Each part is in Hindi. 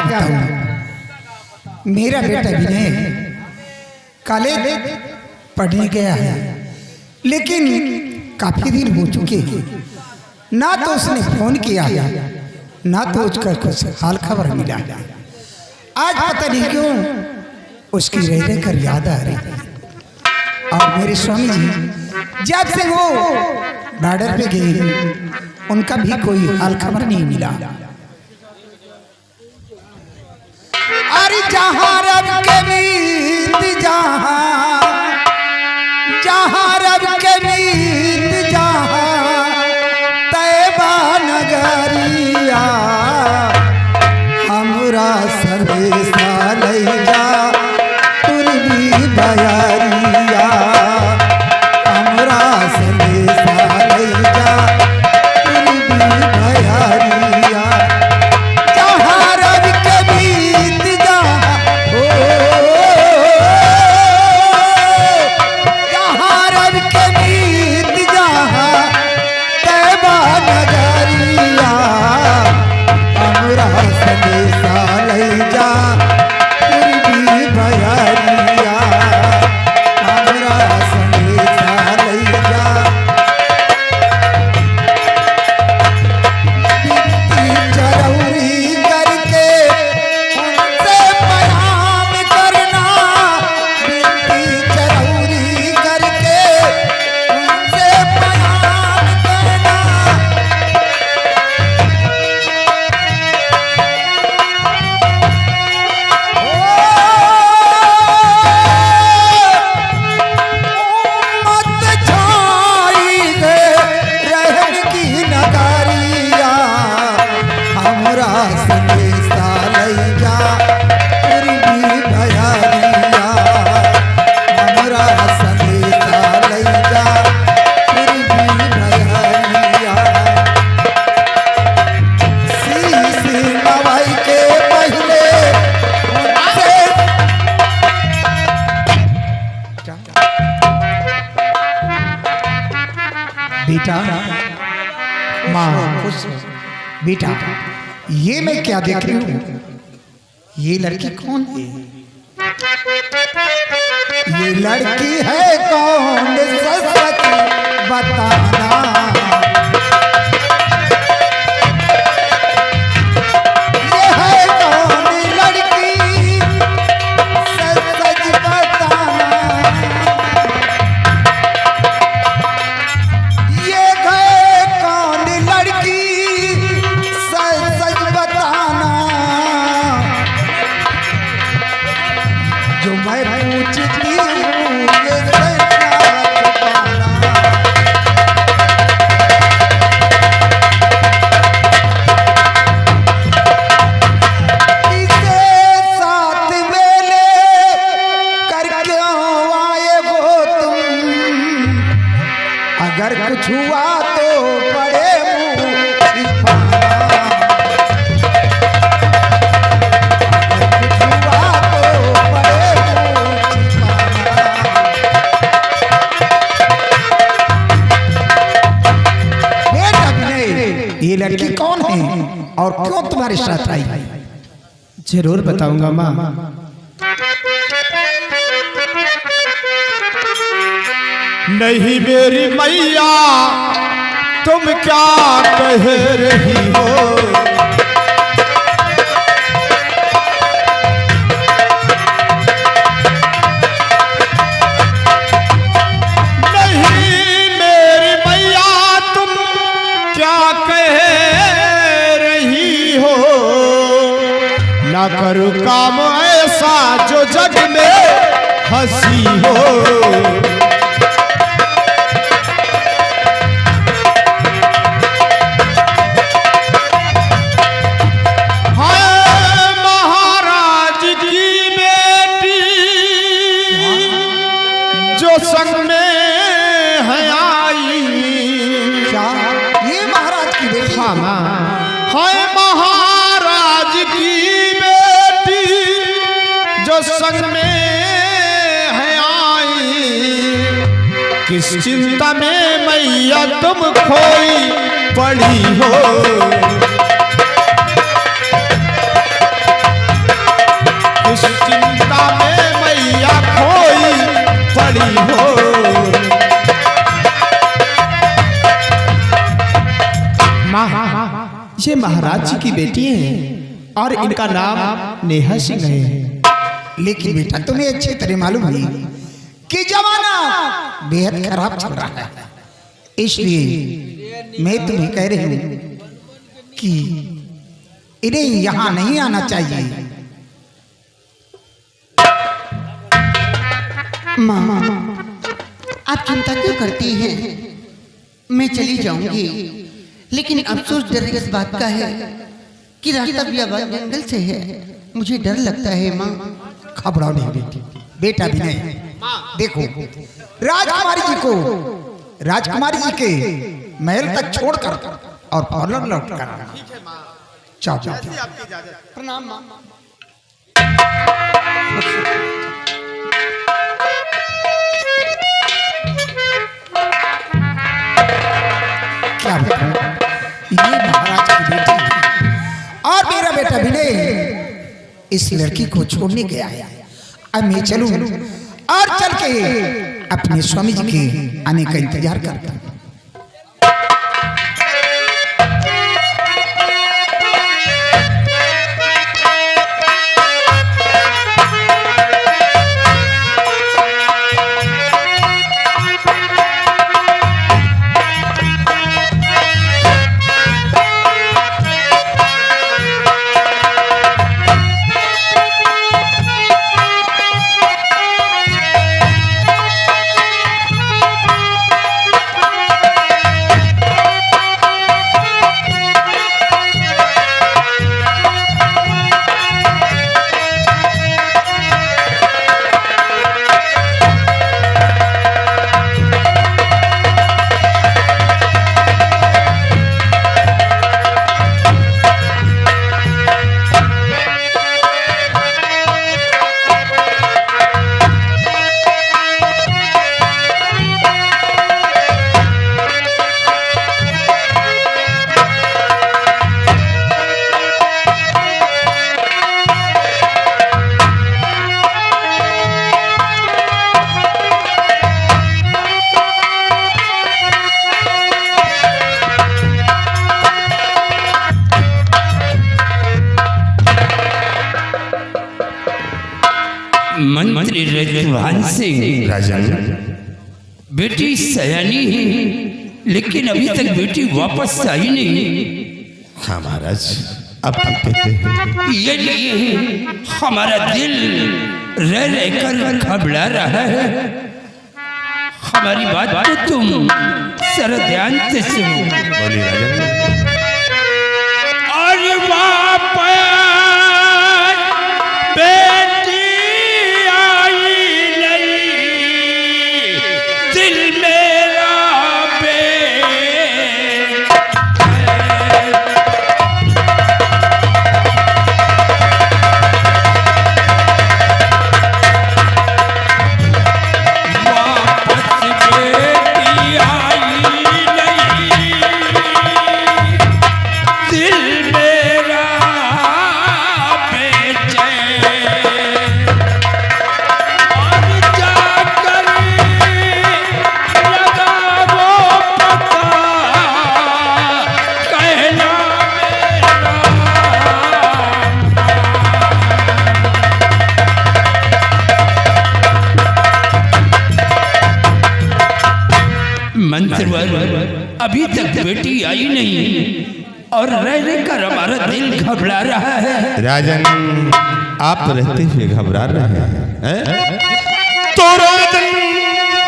बताऊं, मेरा बेटा विनय कॉलेज पढ़ने गया है, लेकिन काफी दिन हो चुके हैं, ना तो उसने फोन किया है, ना तो उसका कुछ हाल खबर मिला है। आज पता नहीं क्यों उसकी रह रह कर याद आ रही है। और मेरे स्वामी जी जब से वो बॉर्डर पे गए, उनका भी कोई हाल खबर नहीं मिला। अरे जहाँ रब के मीत, जहाँ रब के मीत, जहाँ तैबा नगरिया, हमरा संदेशा ले जा तुरबी बयारिया, हमरा संदेशा ले जा तुरबी बयारिया। जहाँ रब के मीत, जहाँ रब के मीत, जहाँ तैबा नगरिया, हमरा संदेशा ले जा तुरबी बयारिया, हमरा संदेशा ले जा। बिनती जरूरी करके उनसे प्याम करना, बिनती जरूरी करके उनसे प्याम करना। उम्मत छाई है रहम की नगरिया, हमरा संदेशा ले जा तुरबी बयारिया, हमरा संदेशा ले जा तुरबी बयारिया। शीश नवाई के पहले उनसे बेटा, माँ खुश हो। बेटा, ये मैं क्या देख रही हूँ? ये लड़की कौन है? ये लड़की है कौन? सच बताना। ये है कौन लड़की? सच बताना। ये है कौन लड़की? सच बताना। जो मैं पूछती हूँ ये सच बताना। इसे साथ में ले कर क्यों आए हो तुम? अगर कुछ हुआ तो पड़े मुँह छिपाना। अगर कुछ हुआ तो पड़े मुँह छिपाना। बेटा विनय, ये लड़की कौन है और क्यों तुम्हारे साथ आई? जरूर बताऊंगा माँ। नहीं मेरी मैया तुम क्या कह रही हो? नहीं मेरी मैया तुम क्या कह रही हो? ना करूँ काम ऐसा जो जग में हंसी हो। संग में है आई। क्या ये महाराज की बेटी? हाँ माँ, है महाराज की बेटी जो संग में है आई। किस चिंता में मैया तुम खोई पड़ी हो? इस चिंता में मैया खोई पड़ी हो। ये महाराज जी की बेटी हैं और इनका नाम नेहा सिंह है। लेकिन बेटा तुम्हें अच्छी तरह मालूम है कि जमाना बेहद खराब चल रहा है, इसलिए मैं तुम्हें कह रही हूँ कि इन्हें यहाँ नहीं आना चाहिए। माँ, आप चिंता क्यों करती हैं? मैं चली जाऊंगी, लेकिन अफसोस डर इस बात का है कि रास्ता बियाबान जंगल से है। मुझे डर लगता है माँ। घबराओ नहीं बेटी, बेटा भी नहीं। देखो राजकुमारी जी को राजकुमारी जी के महल तक छोड़कर और फौरन लौट कर जाओ जाओ। प्रणाम माँ। क्या बताऊं, ये महाराज की बेटी है और मेरा बेटा विनय इस लड़की को छोड़ने गया है। अब मैं चलूं और चल के अपने स्वामी जी के आने का इंतजार करता हूं। मंत्री रजवान सिंह राजन, बेटी सयानी है, लेकिन अभी तक बेटी वापस आई नहीं। हाँ महाराज, अब कहते हैं ये लिए हमारा दिल रह रहकर घबरा रहा है। हमारी बात तो तुम जरा ध्यान से सुनो। बोली राजन। और वापस बेटी आई नहीं, दिल मेरा मंत्रवर, अभी तक बेटी आई नहीं और रह रहकर हमारा दिल घबरा रहा है। राजन, आप रहते हुए घबरा रहे हैं? तो राजन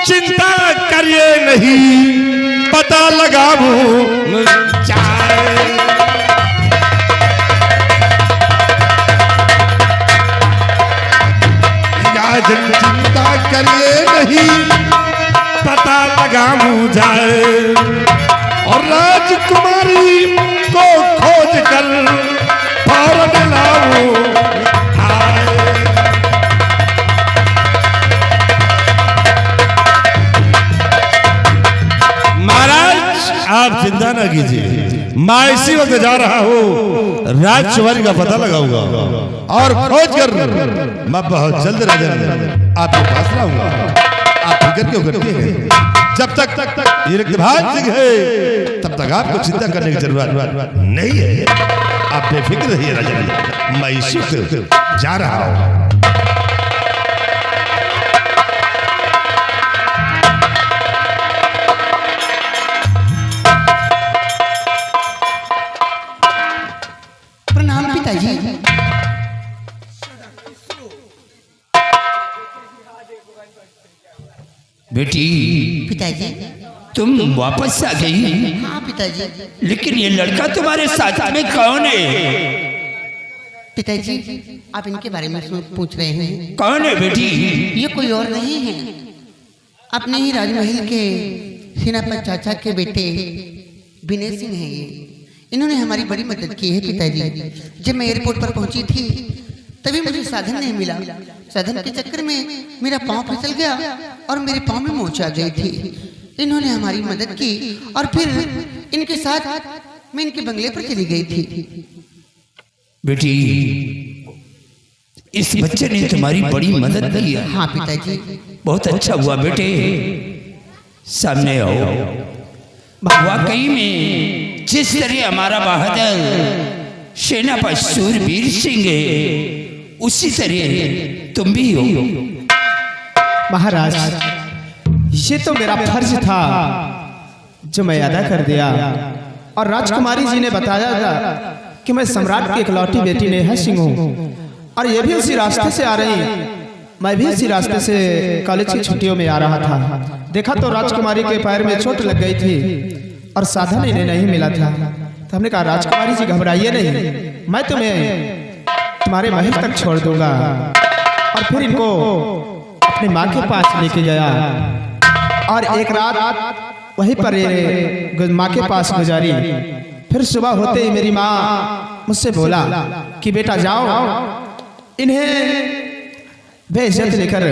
चिंता करिए नहीं, पता लगाऊं चाहे। राजन चिंता करिए नहीं, पता लगाऊं जाए और राजकुमारी को खोज कर फौरन लाऊं आए। महाराज, आप चिंता न कीजिए, मैं इसी वक्त जा रहा हूँ, राजकुमारी का पता लगाऊंगा और खोज कर मैं बहुत जल्द राजा आपके पास लाऊंगा। आप फिक्र क्यों करते हैं? जब तक ये रक्तभान सिंह है तब तक आपको चिंता करने की जरूरत नहीं है। आप बेफिक्र रहिए राजा, मैं इसी वक्त जा रहा हूँ। प्रणाम पिताजी। बेटी पिताजी तुम वापस आ गई, हाँ पिताजी। लेकिन ये लड़का तुम्हारे साथ में कौन है? पिताजी आप इनके बारे में पूछ रहे हैं? कौन है बेटी? ये कोई और नहीं है, अपने ही राजमहल के सेनापति चाचा के बेटे विनय सिंह हैं ये। इन्होंने हमारी बड़ी मदद की है पिताजी। जब मैं एयरपोर्ट पर पहुंची थी तभी मुझे साधन नहीं मिला। साधन के चक्कर में मेरा पांव फिसल गया और मेरे पांव में मोच आ गई थी। इन्होंने हमारी मदद की और फिर इनके साथ मैं इनके बंगले पर चली गई थी। बेटी इस बच्चे ने तुम्हारी बड़ी मदद की है। हाँ पिताजी। बहुत अच्छा हुआ बेटे, सामने आओ। वाकई में जिस तरह हमारा बहादुर सेनापति सूरवीर सिंह है उसी तरह तुम भी हो। महाराज ये तो मेरा फर्ज था जो मैं अदा कर दिया। और राजकुमारी जी ने बताया था कि मैं सम्राट की इकलौती बेटी नेहा सिंह हूँ और ये भी उसी रास्ते से आ रही। मैं भी उसी रास्ते से कॉलेज की छुट्टियों में आ रहा था। देखा तो राजकुमारी के पैर में चोट लग गई थी और साधन इन्हें नहीं मिला था। तो हमने कहा राजकुमारी जी घबराइए नहीं, मैं तुम्हें तुम्हारे महल तक छोड़ दूंगा। और फिर इनको अपनी माँ के पास लेके गया और एक रात वहीं पर माँ के पास गुजारी। फिर सुबह होते ही मेरी माँ मुझसे बोला कि बेटा जाओ इन्हें बेइज्जत लेकर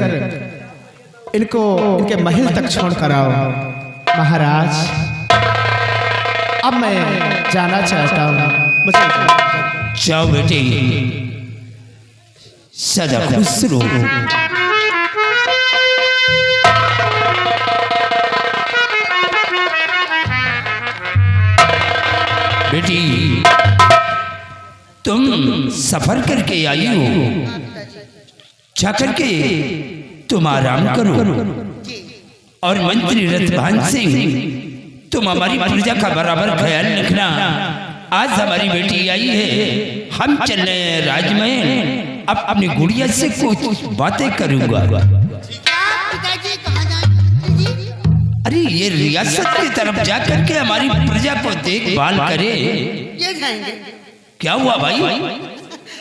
इनको इनके महल तक छोड़ कर आओ। महाराज अब मैं जाना चाहता हूँ, मुझे जाओ बेटे, सदा खुश रहो। बेटी तुम सफर करके आई हो, जाकर के तुम आराम करो। और मंत्री रतभान सिंह तुम हमारी प्रजा का बराबर ख्याल रखना। आज हमारी बेटी आई है, हम चल रहे हैं राजमहल। अब अपनी गुड़िया से कुछ बातें करूंगा। पिताजी कहाँ जाएं? अरे ये रियासत की तरफ जा करके हमारी प्रजा को देखभाल करे। ये जाएंगे। क्या हुआ भाई?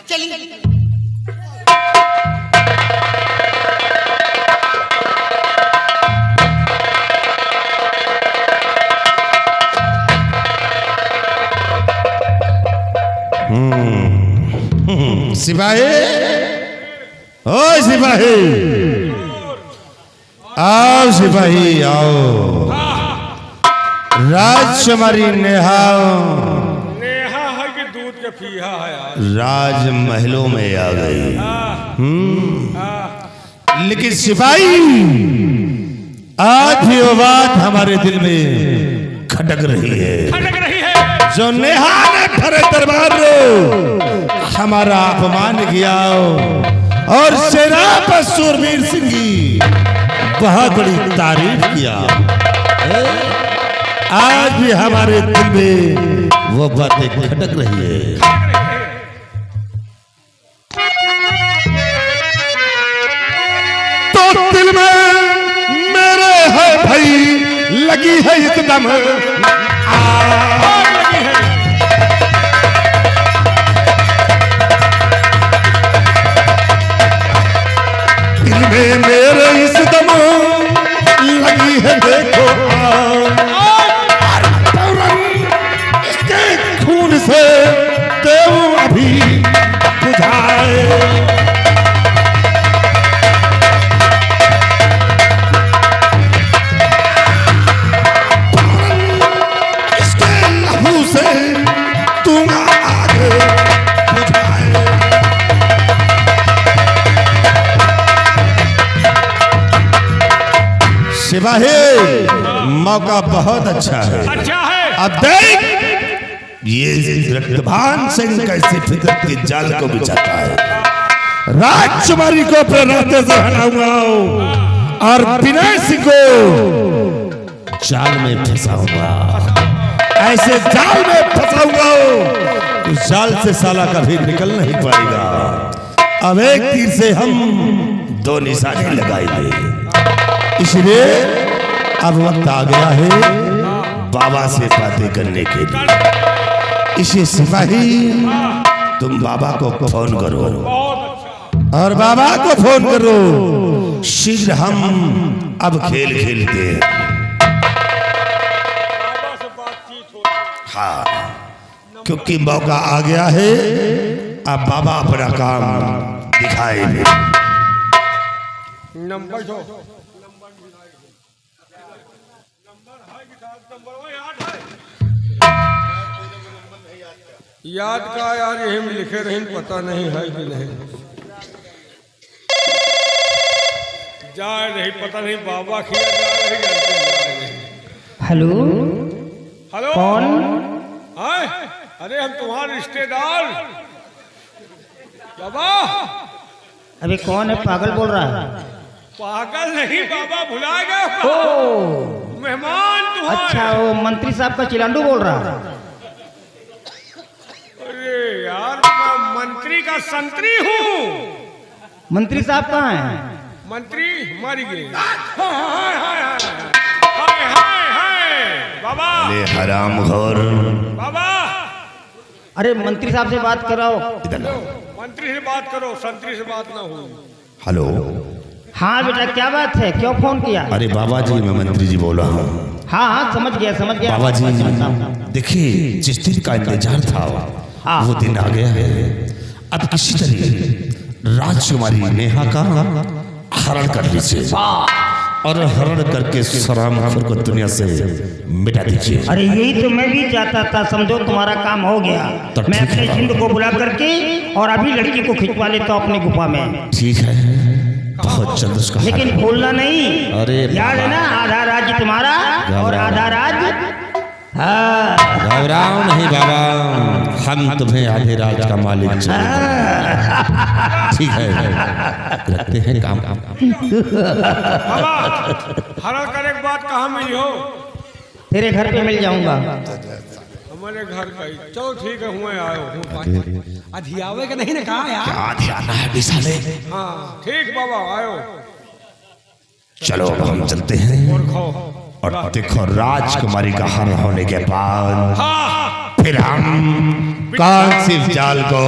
चलिए। सिपाही, ओ सिपाही, आओ सिपाही आओ। राजकुमारी नेहा है कि दूध के फीहा है यार। राजमहलों में आ गई। लेकिन सिपाही आज भी वो बात हमारे दिल में खटक रही है। खटक रही है जो नेहा ने खरे दरबार में हमारा अपमान किया और सेनापति सूरवीर सिंह की बहुत बड़ी तारीफ किया। आज भी हमारे दिल में वो बातें खटक रही है। तो दिल में मेरे है भाई लगी है एकदम दिल में मेरे इस दम लगी है देखो इसके खून से देव अभी बुझाए। इसके लहू से मौका बहुत अच्छा है। अच्छा है। अब देख ये रक्तभान सिंह कैसे फितरत के जाल को बिछाता है। राजकुमारी को अपने रास्ते से हटाऊंगा और विनय सिंह को जाल में फंसाऊंगा। ऐसे जाल में फंसाऊंगा उस जाल से साला कभी निकल नहीं पाएगा। अब एक तीर से हम दो निशाने लगाएंगे। इसलिए अब वक्त आ गया है बाबा से बातें करने के लिए। इसे सिपाही तुम बाबा को फोन करो और बाबा को फोन करो। शीघ्र हम अब खेल खेलते हैं। हाँ, क्योंकि मौका आ गया है। अब बाबा अपना काम दिखाएंगे। नंबर दो। याद का यार यही में लिखे रहे पता नहीं है कि नहीं जा रही पता नहीं बाबा खिया जा रही। हेलो हेलो कौन? हाय अरे हम तुम्हारे रिश्तेदार बाबा। अबे कौन है? पागल बोल रहा है? पागल नहीं बाबा, भुला गए ओ मेहमान तुम्हारे। अच्छा, वो मंत्री साहब का चिलांडू बोल रहा है। अरे यार मैं मंत्री का संतरी हूँ। मंत्री साहब कहाँ हैं? मंत्री मर गए। हाय हाय हाय हाय हाय हाय बाबा। ले हराम घोर बाबा अरे मंत्री साहब से बात कराओ। मंत्री से बात करो, संतरी से बात ना हो। हेलो। हाँ बेटा, क्या बात है? क्यों फोन किया? अरे बाबा जी, मैं मंत्री जी बोल रहा हूँ। हाँ हाँ, समझ गया बाबा जी देखिए, जिस दिन का इंतजार था हाँ, वो दिन आ गया है। अब किसी तरह राजकुमारी नेहा का हरण कर लीजिए और हरण करके सराम को दुनिया से मिटा दीजिए। अरे यही तो मैं भी चाहता था। समझो तुम्हारा काम हो गया। मैं अपने जिंद को बुला करके और अभी लड़की को खिंचवा लेता हूँ अपनी गुफा में। ठीक है, बहुत जल्द उसका। लेकिन भूलना नहीं। अरे याद है ना, आधा राज्य तुम्हारा और आधा राज्य। हाँ घबराओ नहीं बाबा, हम तुम्हें आधे राज का मालिक ठीक है, रखते हैं काम। बाबा हरण करने के बाद कहाँ मिली हो? तेरे घर पे मिल जाऊंगा। हमारे घर का ही। चलो ठीक है, हुए आयो। अधियावे का नहीं ना कहा यार। क्या ध्यान है बिसाले? हाँ ठीक बाबा आयो। चलो अब हम चलते हैं और खाओ। और देखो राजकुमारी का हरण होने के बाद फिर हम कौन सी जाल को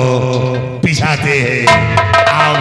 बिछाते हैं। आओ।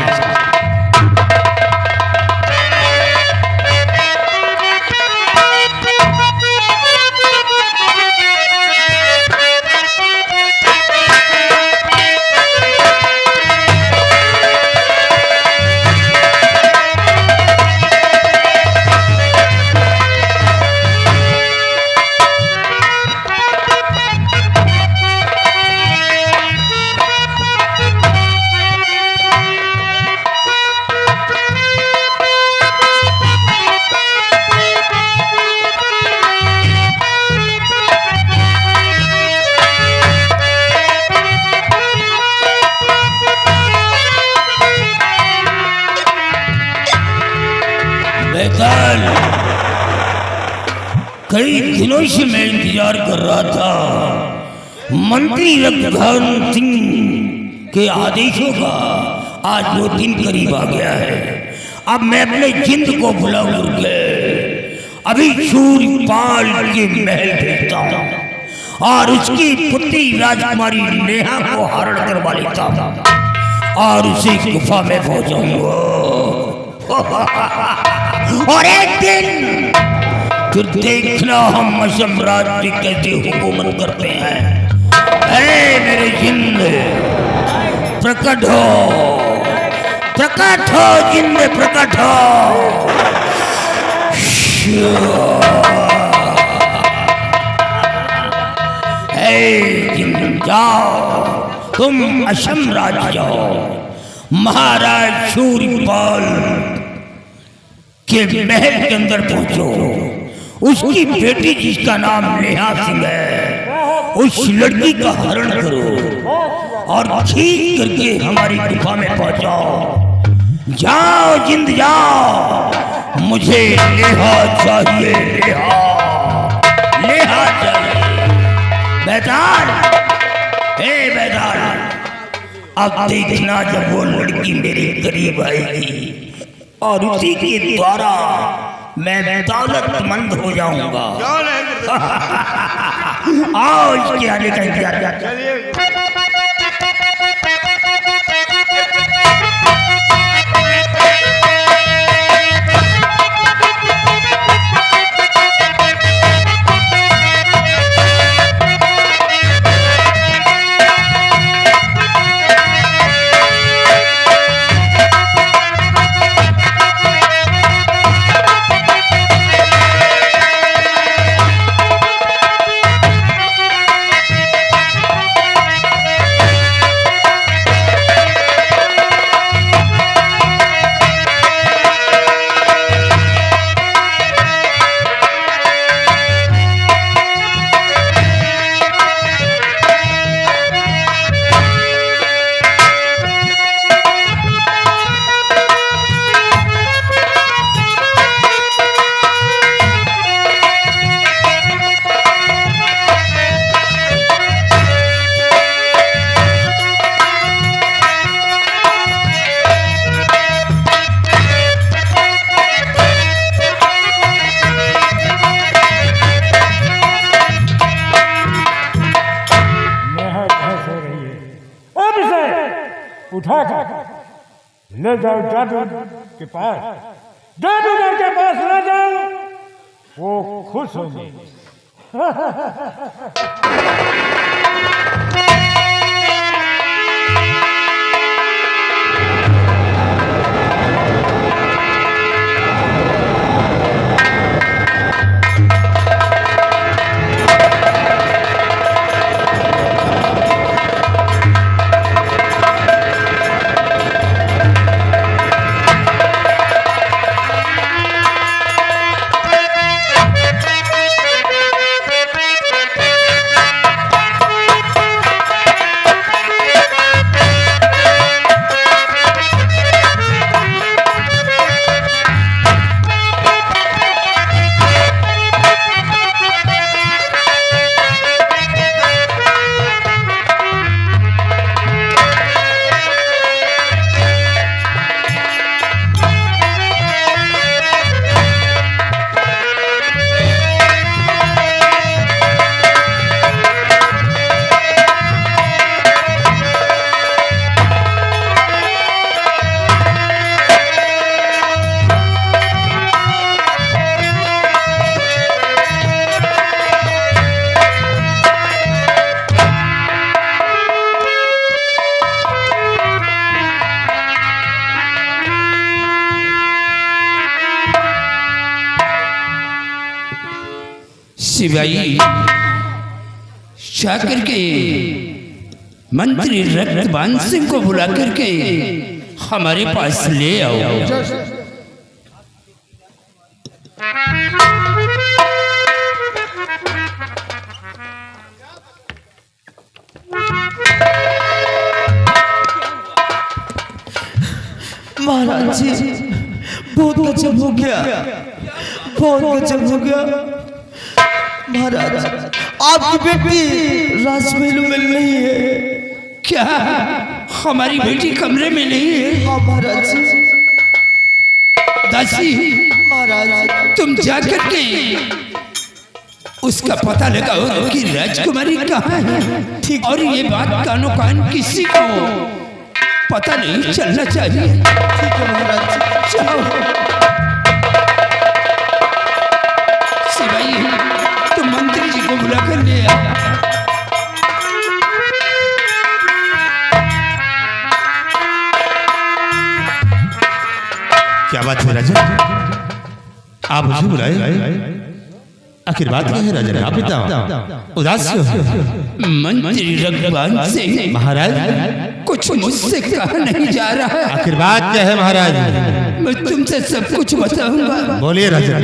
कई दिनों से मैं इंतजार कर रहा था मंत्री रक्तभान सिंह के आदेशों का। आज वो दिन करीब आ गया है। अब मैं अपने जिंद को बुला करके अभी शूरपाल के महल भेजता हूँ और उसकी पुत्री राजकुमारी नेहा को हरण करवा लेता हूँ और उसी गुफा में पहुंचाऊंगा। और एक दिन फिर देखना हम साम्राज्य कैसे हुकूमत करते हैं। अरे मेरे जिंद प्रकट हो, प्रकट हो, जिंद प्रकट हो। जिंद जाओ, तुम असम राज्य जाओ, महाराज शूरपाल के महल के अंदर पहुंचो उसकी बेटी जिसका नाम नेहा सिंह है, उस लड़की का हरण करो और खींच करके हमारी गुफा में पहुंचाओ। जाओ जिंद जाओ, मुझे नेहा चाहिए, नेहा चाहिए। बैताल, हे बैताल, अब देखना जब वो लड़की मेरे करीब आएगी और उसी के द्वारा मैं दौलतमंद हो जाऊंगा। आओ इसके आने का इंतजार कर। उठा ले जाओ जादूगर के पास, जादूगर के पास ले जाओ, वो खुश होंगे। सिपाही जाकर के मंत्री रक्तबान सिंह को बुला करके हमारे पास ले आओ। महाराज जी, बहुत गजब हो गया, बहुत गजब हो गया। महाराज, आपकी बेटी राजमहल में नहीं है। क्या हमारी बेटी कमरे में नहीं है? हाँ महाराज जी। दासी, महाराज, तुम जाकर के उसका पता लगाओ कि राजकुमारी कहाँ है। ठीक, और ये बात कानो कान किसी को पता नहीं चलना चाहिए। ठीक है महाराज जी, चलो। सिपाही, तुम मंत्री जी को बुला कर ले आ। क्या बात है राजा, आप मुझे बुलाए? आखिर बात क्या है राजा? आप पिता उदास क्यों? मंत्री रघुवंश सिंह महाराज, कुछ मुझसे कहा नहीं जा रहा है। आखिर बात क्या है महाराज? मैं तुमसे सब कुछ बताऊंगा। बोलिए राजा।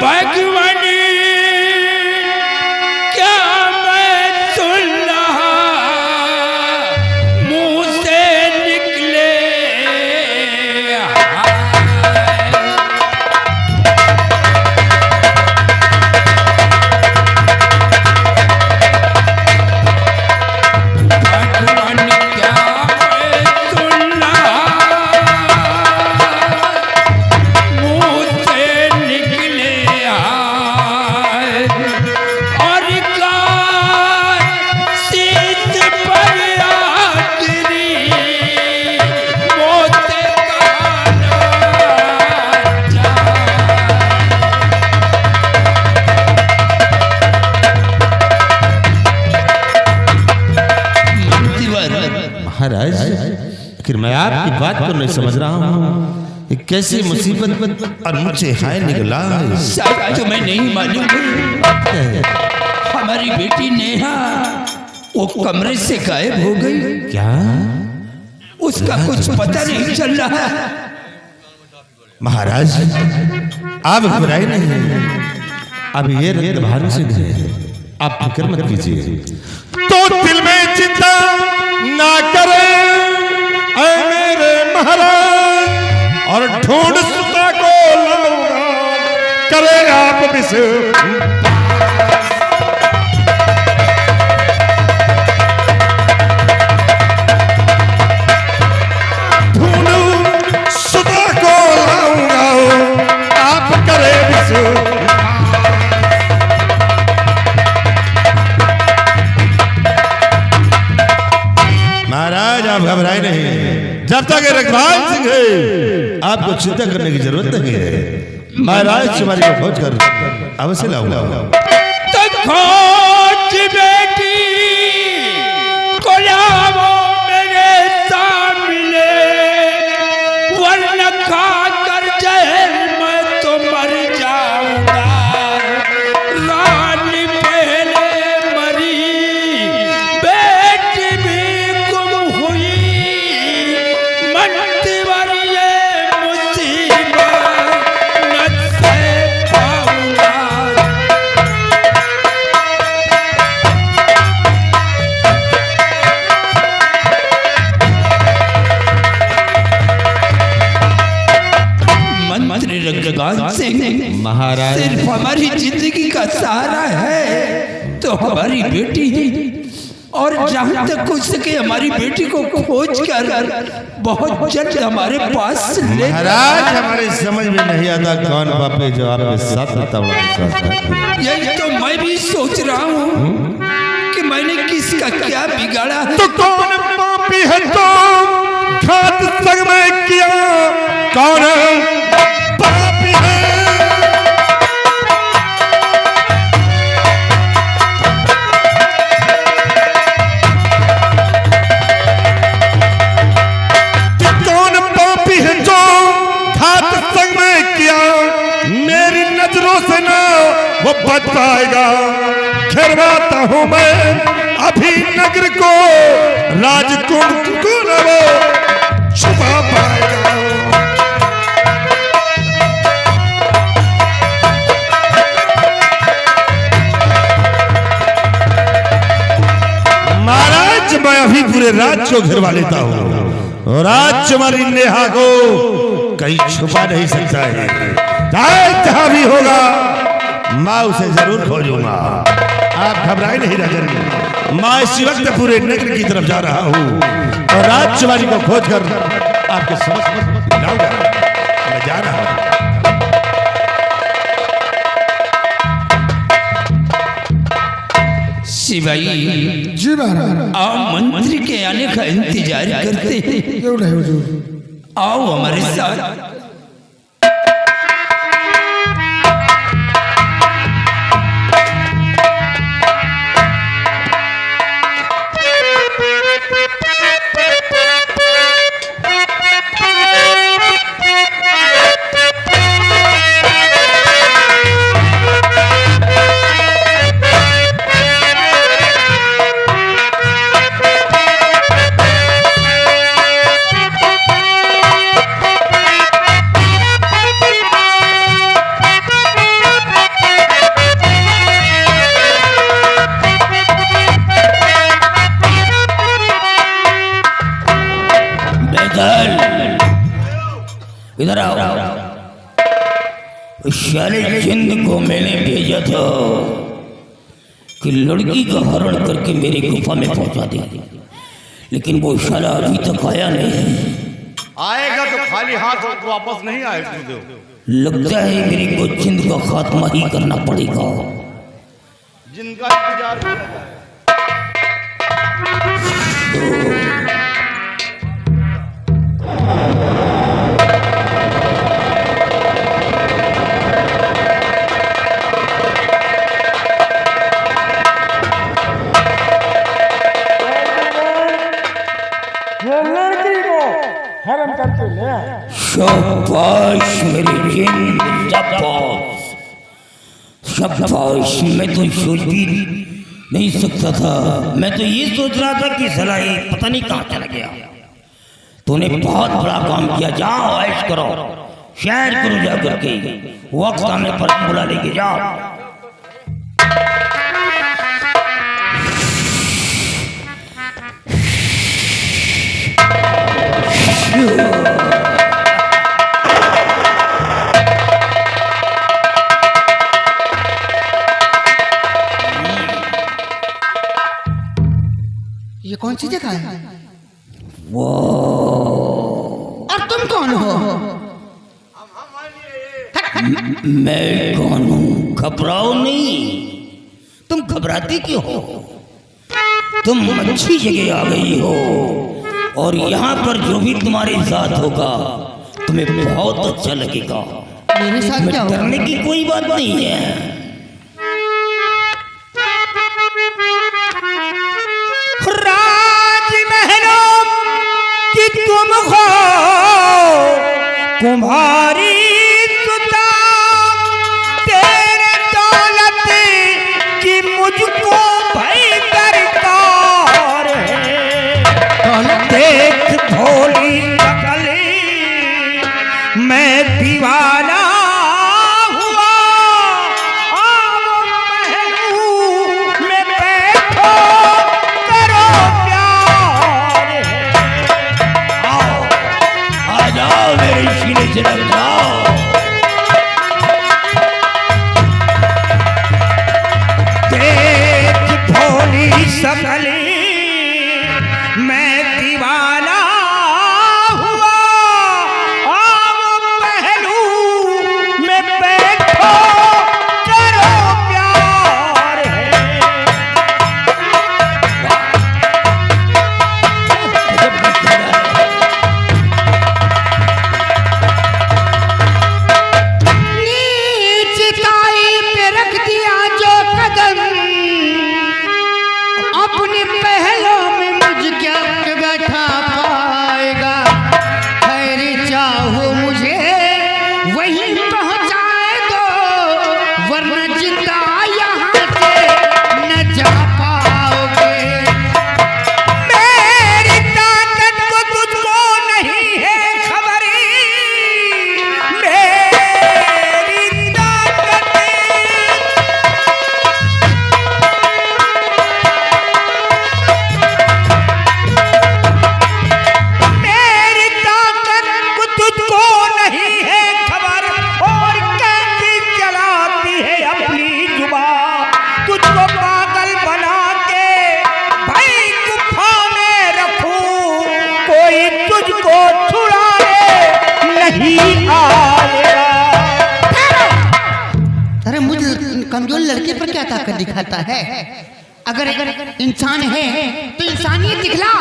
भगवानी क्या मैं सुन रहा मुंह से निकले भगवानी क्या मैं सुन रहा मुंह से निकले और शीत पर आखिरी मौत का महाराज, आखिर मैं आपकी बात को नहीं समझ रहा हूँ। ये कैसी मुसीबत और मुझसे हाय निकला है। शायद तुम्हें नहीं मालूम हमारी बेटी नेहा वो कमरे से गायब हो गई। क्या? उसका कुछ पता नहीं चल रहा। महाराज, आप घबराए नहीं, अब ये रक्त भार से गए, आप फिक्र मत कीजिए। तो दिल में चिंता ना करें ऐ मेरे महाराज, और ढूंढ सुता को लाऊंगा, करे आप विश्वास। महाराज, आप घबराए नहीं, जब तक रघुपाल सिंह है आपको चिंता करने की जरूरत नहीं है। महाराज शिवाजी को खोज कर अवश्य लाऊंगा। तो खोज बेटी को लाओ मेरे सामने, वरना खाकर जहर मैं तो मर जाऊंगा। रानी पहले मरी, बेटी भी गुम हुई, मंतवर ये मुसीबत न सह पाऊंगा। मंत्री रघुनाथ सिंह महाराज, सिर्फ हमारी जिंदगी का सहारा है तो हमारी बेटी है, और जहाँ तक हो सके हमारी बेटी को खोज कर बहुत जल्द हमारे पास ले। महाराज, हमारे समझ में नहीं आता कौन बाप है जो आपके साथ इतना बड़ा विश्वास करता है। यही तो मैं भी सोच रहा हूँ कि मैंने किसका क्या बिगाड़ा है। तो कौन पापी है तो घात संग में किया, कौन पापी है? तो कौन पापी है जो घात संग में किया, मेरी नजरों से ना वो बच पाएगा। घेरवाता हूं मैं अभी नगर को, राजकुंड को न वो छुपा पाएगा। महाराज, मैं अभी पूरे राज्य को घेरवा लेता हूँ, और आज हमारी नेहा को कहीं छुपा नहीं सकता है। चाहे जहां भी होगा मैं उसे जरूर खोजूंगा। आप घबराए नहीं राजन, मैं इसी वक्त पूरे नगर की तरफ जा रहा हूँ, और राजकुमारी को खोज कर आपके समक्ष लाऊंगा। मैं जा रहा हूँ। शिवाई जी महाराज, आओ मंत्री के आने का इंतजार करते हैं। क्यों नहीं हुजूर? आओ हमारे साथ। इधर आओ। उस साले जिंद को मैंने भेजा था कि लड़की का हरण करके मेरी गुफा में पहुंचा दे, लेकिन वो साला अभी तक आया नहीं। आएगा तो खाली हाथ वापस नहीं आएगा। लगता है मेरे को जिंद का खात्मा ही करना पड़ेगा। जिनका इंतजार किया जाए। शाबाश मेरे जिन, शाबाश शाबाश। मैं तो सोच भी नहीं सकता था। मैं तो ये सोच रहा था कि साला ये पता नहीं कहाँ चला गया। तूने बहुत बड़ा काम किया। जाओ ऐश करो, शेयर करो जा करके। वक्त आने पर बुला लेके जाओ। ये कौन सी जगह है? वो और तुम कौन हो? मैं कौन हूँ? घबराओ नहीं। तुम घबराती क्यों हो? तुम अच्छी जगह आ गई हो और यहाँ पर जो भी तुम्हारे साथ होगा तुम्हें बहुत अच्छा लगेगा। मेरे साथ क्या होगा? डरने की कोई बात नहीं है। राजमहलों की तुम हो कुम्हारी सुता, तेरे दौलत की मुझको भय दरकार है। देख भोली शकली मैं दीवाना हुआ, महबू में बैठो करो प्यार है। आओ आ जाओ मेरे सीने से लग जाओ। देख भोली शकली मैं दीवाना हुआ, आओ पहलू में बैठो करो प्यार है। नीच ताई पे रख दिया जो कदम, अपने पहलों में मुझ क्या बैठा पाएगा। खैर चाहो मुझे वहीं पहुंचाए दो, वरना जिंदा यहाँ से न जा पाओगे। मेरी ताकत को तुझको नहीं है खबरी, मेरी ताकत मेरी ताकत को तुझको नहीं है खबर, और कैसी चलाती है अपनी जुबान। तुझको पागल बना के भाई गुफा में रखूं, कोई तुझको छुड़ाने नहीं आएगा। अरे मुझ कमजोर लड़के पर क्या ताकत दिखाता है? अगर इंसान है तो इंसानियत दिखला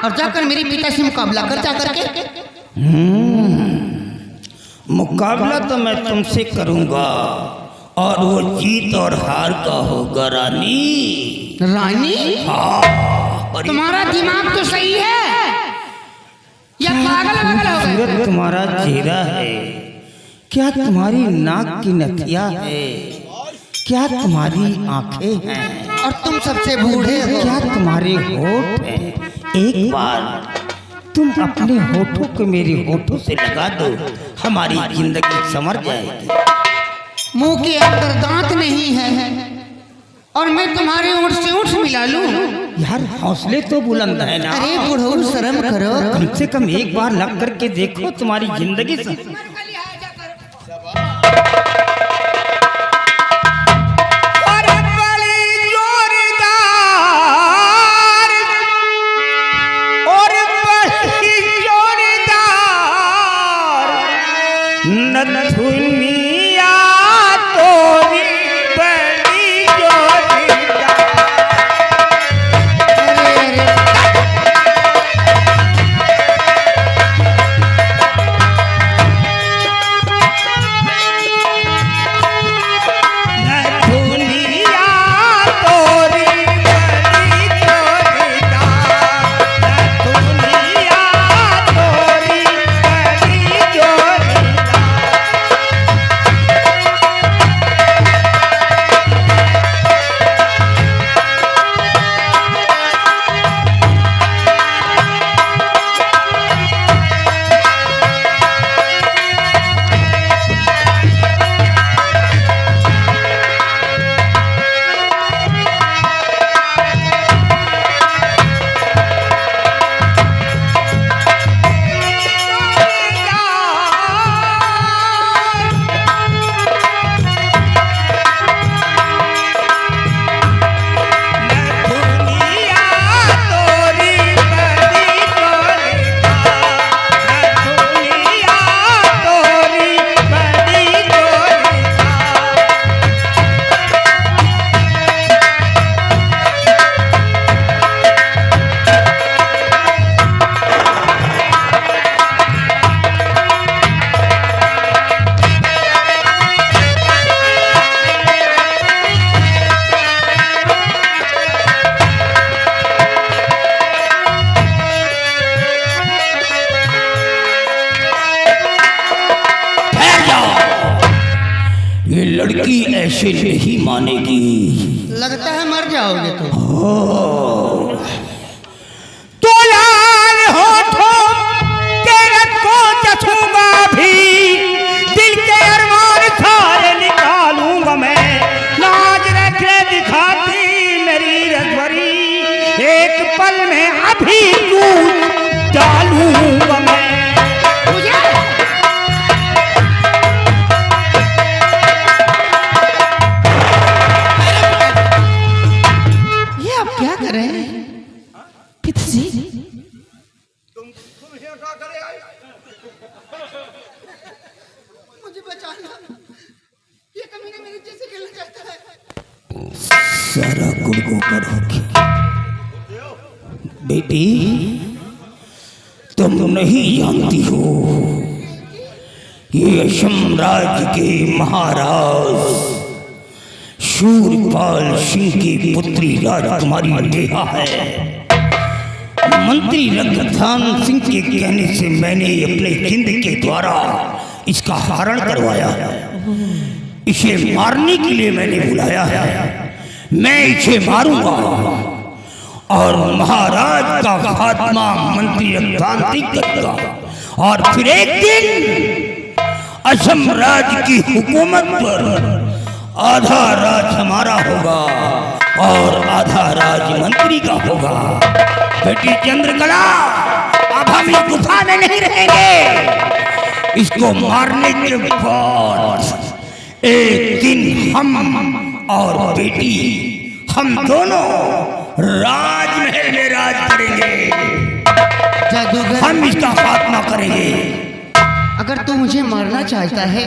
और जाकर मेरे पिता से मुकाबला कर जाकर के। मुकाबला तो मैं तुमसे करूंगा और वो जीत और हार का होगा रानी। रानी? हाँ, और तुम्हारा दिमाग तो सही है या पागल पागल हो गए? सूरत तुम्हारा चेहरा है, क्या तुम्हारी नाक की नथिया है, क्या तुम्हारी आंखें हैं, और तुम सबसे बूढ़े हो। क्या तुम्हारे होठ हैं? एक बार तुम अपने होठों को मेरे होठों से लगा दो, हमारी जिंदगी संवर जाएगी। मुंह के अंदर दांत नहीं है और मैं तुम्हारे ऊँट से ऊँट मिला लूं? यार हौसले तो बुलंद है ना। अरे बुढ़ऊ शर्म करो। कम से कम एक बार लग करके देखो, तुम्हारी जिंदगी से दुनिया तोरी बड़ी जोड़ीदार। दुनिया तोरी बड़ी जोड़ीदार। दुनिया तोरी बड़ी जोड़ीदार। ये लड़की ऐसे नहीं मानेगी। लगता है मर जाओगे तुम। तो लाल होठों तेरे को चछूंगा भी, दिल के अरमान सारे निकालूंगा मैं। लाज रखे दिखाती मेरी रजवरी, एक पल में अभी तू डालूंगा मैं। क्या कर रहे हैं पिताजी? मुझे बचाना, ये कमीना मेरे जैसे खेलना चाहता है। सारा गुड़गो करोगे बेटी, तुम नहीं जानती हो ये यशमराज के महाराज शूरपाल सिंह की पुत्री राजकुमारी नेहा है। मंत्री रघुनाथ सिंह के कहने से मैंने अपने जिंद के द्वारा इसका हरण करवाया है। इसे मारने के लिए मैंने बुलाया है। मैं इसे मारूंगा और महाराज का खात्मा मंत्री रघुनाथ सिंह करेगा, और फिर एक दिन असम राज्य की हुकूमत पर आधा राज हमारा होगा और आधा राज मंत्री का होगा। बेटी चंद्रकला, अब हम इस गुफा में नहीं रहेंगे। इसको मारने के बाद एक दिन हम और बेटी, हम दोनों राजमहल में राज करेंगे। जादूगर, हम इसका खात्मा करेंगे। अगर तू मुझे मारना चाहता है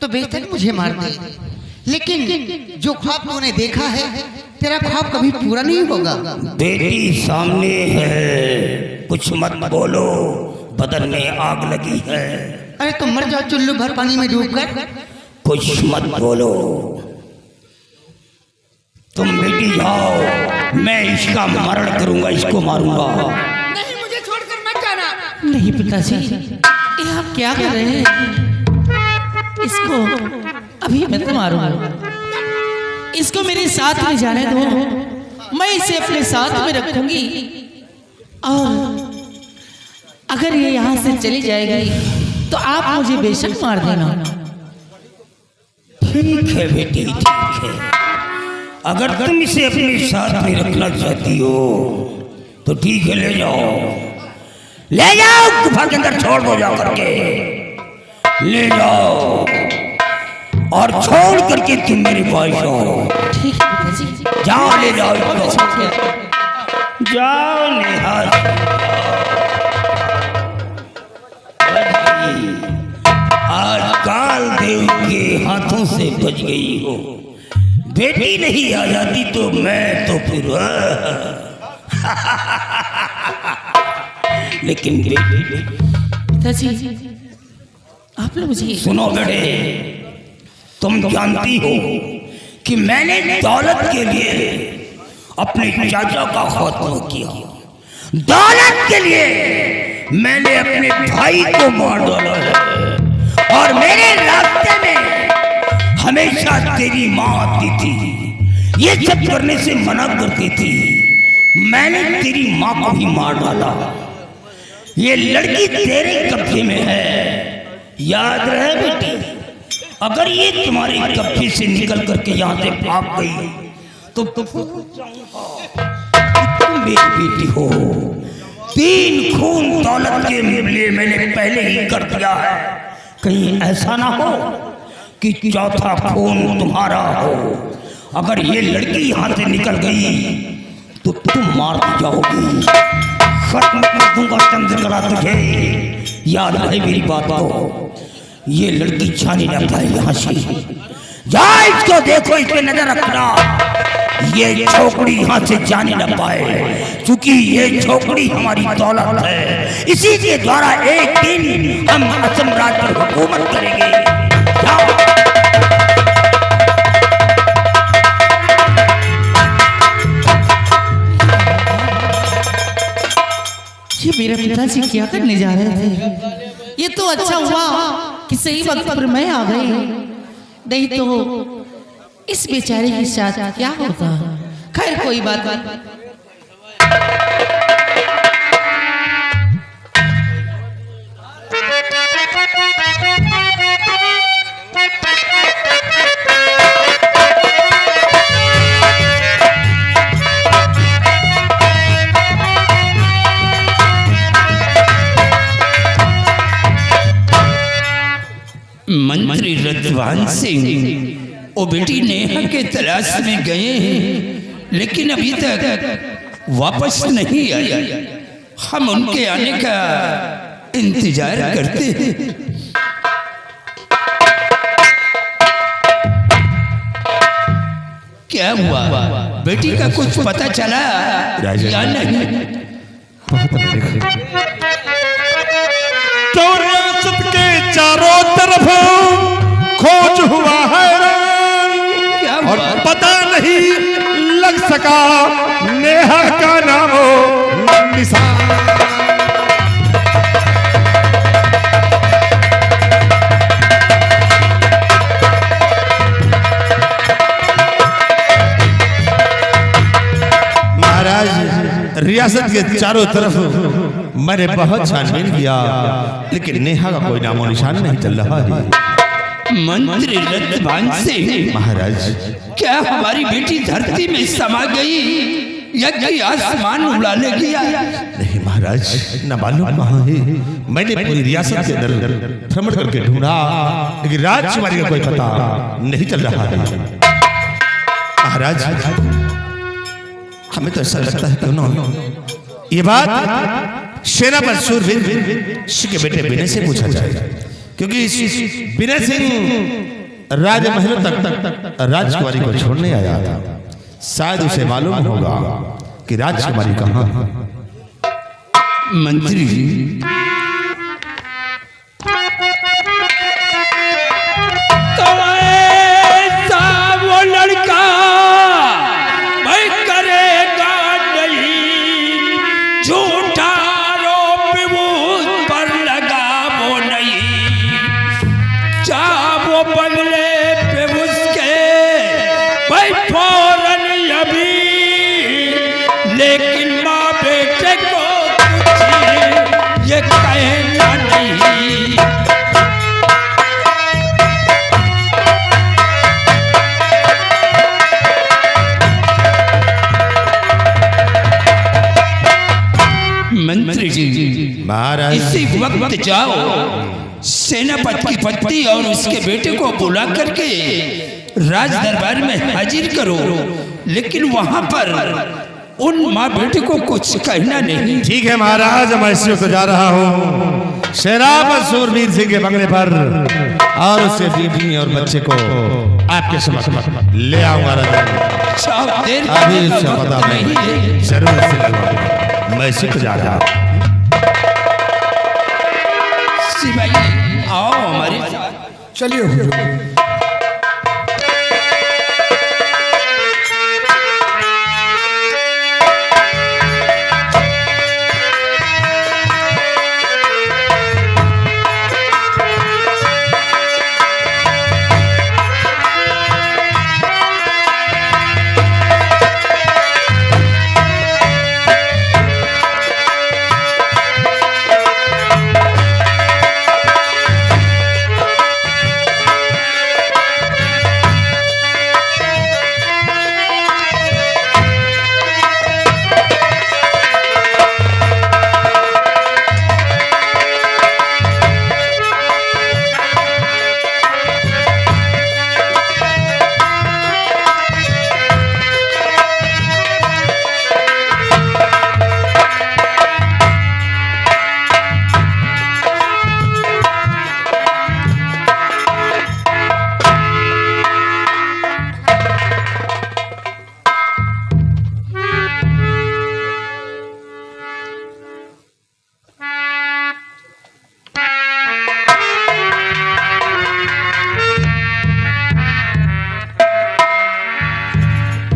तो बेहतर मुझे मार दे, लेकिन जो ख्वाब तूने देखा है, तेरा ख्वाब कभी पूरा नहीं होगा। बेटी सामने है, कुछ मत बोलो, बदन में आग लगी है। अरे तुम मर जाओ चुल्लू भर पानी में डूबकर। कुछ मत बोलो, तुम बेटी जाओ, मैं इसका मरण करूंगा, इसको मारूंगा। नहीं, मुझे छोड़कर मत जाना। नहीं पिताजी, ये आप क्या कर रहे हैं? इसको अभी मत मारूंगा, इसको मेरे साथ में जाने दो। मैं इसे अपने साथ में रखूंगी, और अगर ये यहाँ से चली जाएगी तो आप मुझे बेशक मार देना। ठीक है बेटी, ठीक है। अगर तुम इसे अपने साथ में रखना चाहती हो तो ठीक है, ले जाओ गुफा के अंदर छोड़ दो, जा करके ले जाओ और छोड़ करके तुम मेरे पास आओ। ठीक है पिताजी। जाओ, ले जाओ इसको। जाओ नेहा। आज काल देव के हाथों से बच गई हो। बेटी नहीं आ जाती तो मैं तो फिर लेकिन बेटी। पिताजी आप लोग मुझे सुनो बेटे, तुम जानती हो कि मैंने दौलत के लिए अपने चाचा का खात्मा किया। दौलत के लिए मैंने अपने भाई को मार डाला है और मेरे रास्ते में हमेशा तेरी माँ आती थी, ये सब करने से मना करती थी। मैंने तेरी माँ को भी मार डाला। ये लड़की तेरे कब्जे में है, याद रहे बेटी। अगर ये तुम्हारे कब्जे से निकल करके यहाँ से भाग गई तो तुम मेरी बेटी हो। 3 खून दौलत के लिए मैंने पहले ही कर दिया है। कहीं ऐसा ना हो कि चौथा खून तुम्हारा हो। अगर ये लड़की यहाँ से निकल गई तो तुम मार दी जाओगी। खत्म कर दूंगा चंद्रकला तुझे, याद रहे मेरी बात को। ये लड़की जाने ना पाए यहाँ से। जा इसको देखो, इस पे नजर रखना। ये छोकरी यहाँ से जाने ना पाए, क्योंकि ये छोकरी हमारी दौलत है। इसी के द्वारा एक दिन हम असम राज्य पर हुकूमत करेंगे। जाओ। ये मेरे पिताजी क्या करने जा रहे थे? ये तो अच्छा हुआ कि सही वक्त पर मैं आ गई, नहीं तो इस बेचारे के साथ क्या होता। खैर कोई बात नहीं। मंत्री रतवान सिंह वो बेटी नेहा के तलाश में गए हैं, लेकिन अभी तक वापस नहीं आए। हम उनके आने का इंतजार करते हैं। क्या हुआ, बेटी का कुछ पता चला या नहीं? तो रियासत के चारों तरफ खोज हुआ है और पता नहीं लग सका नेहा का नामो निशान। महाराज, रियासत के चारों तरफ मैंने बहुत छानबीन किया, लेकिन नेहा का कोई नामो निशान नहीं चल रहा है। मंत्री रतवान सिंह महाराज, क्या हमारी बेटी धरती में समा गई या कि आसमान उड़ा ले गया? नहीं महाराज, न मालूम कहाँ है। मैंने पूरी रियासत के अंदर भ्रमण करके ढूंढा, लेकिन राजकुमारी का कोई पता नहीं चल रहा है। महाराज, हमें तो ऐसा लगता है क्यों ना ये बात सेनापति शूरवीर के बेटे विनय से पूछा जाए, क्योंकि विनय सिंह राजमहल तक राजकुमारी को छोड़ने आया था। शायद उसे मालूम होगा कि राजकुमारी कहाँ है। मंत्री जी, तो ऐसा वो लड़का मैं करेगा नहीं, झूठा आरोप उस पर लगा वो नहीं। चाहे वो बंगले पे उसके भाई फौरन अभी, लेकिन माँ बेटे को कुछ ये महाराज इसी वक्त जाओ, सेनापति की पत्नी और उसके बेटे को बुला करके राज दरबार में हाजिर करो, लेकिन वहां पर उन माँ बेटे को कुछ कहना नहीं। ठीक है महाराज, मैं इसी वक्त जा रहा हूँ शेराब सूरवीर सिंह के बंगले पर और उससे बीवी और बच्चे को आपके समक्ष ले आऊंगा राजा। अभी उससे पता नहीं, जरूर से मैं इसी वक्त जा रहा हूँ। सिपाही आओ हमारे साथ। चलिए हुजूर।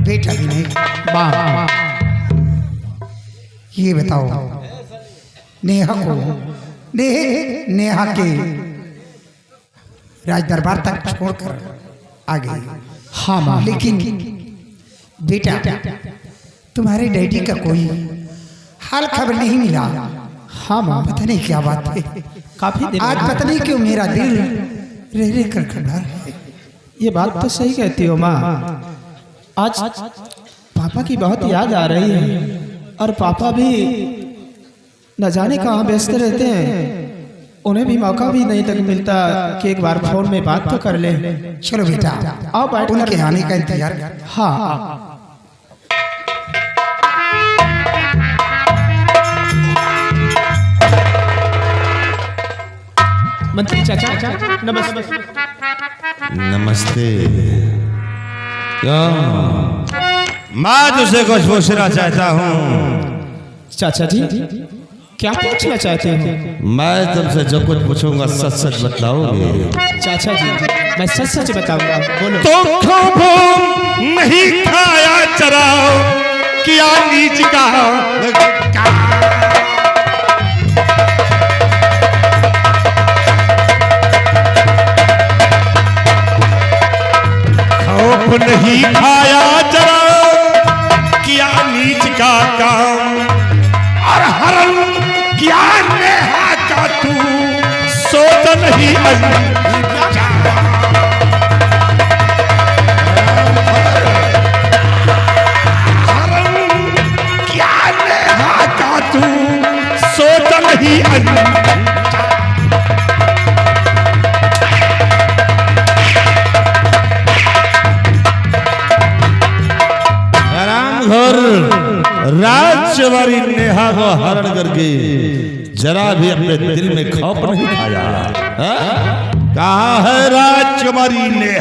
बेटा भी नहीं। ये बताओ, नेहा को नेहा के राज दरबार तक छोड़कर आ गई। हाँ माँ। लेकिन बेटा, तुम्हारे डैडी का कोई हाल खबर नहीं मिला। हाँ माँ। पता नहीं क्या बात है, काफी दिन आज पता नहीं क्यों मेरा दिल रह रह कर खड़ा है। ये बात तो सही कहती हो माँ। आज पापा की बहुत याद आ रही है और पापा भी न जाने कहाँ व्यस्त रहते हैं, उन्हें भी मौका भी नहीं तक मिलता कि एक बार फोन में बात तो कर ले। चलो बेटा, आओ बैठ उनके आने का इंतजार कर। हाँ। मंत्री चाचा नमस्ते। नमस्ते। मैं तुझसे कुछ पूछना चाहता हूँ। चाचा जी क्या पूछना चाहते हो? मैं तुमसे जो कुछ पूछूंगा सच सच बताओगे? चाचा जी मैं सच सच बताऊंगा, बोलो। तो खाओ नहीं खाया चराओ किया नीच का नहीं खाया चराओ किया नीच का काम और हरम क्या नेहा का तू सोच नहीं हरम क्या नेहा का तू सोच नहीं राजकुमारी नेहा को हरण करके जरा भी अपने दिल में खौफ नहीं खाया। कहाँ है राजकुमारी नेहा?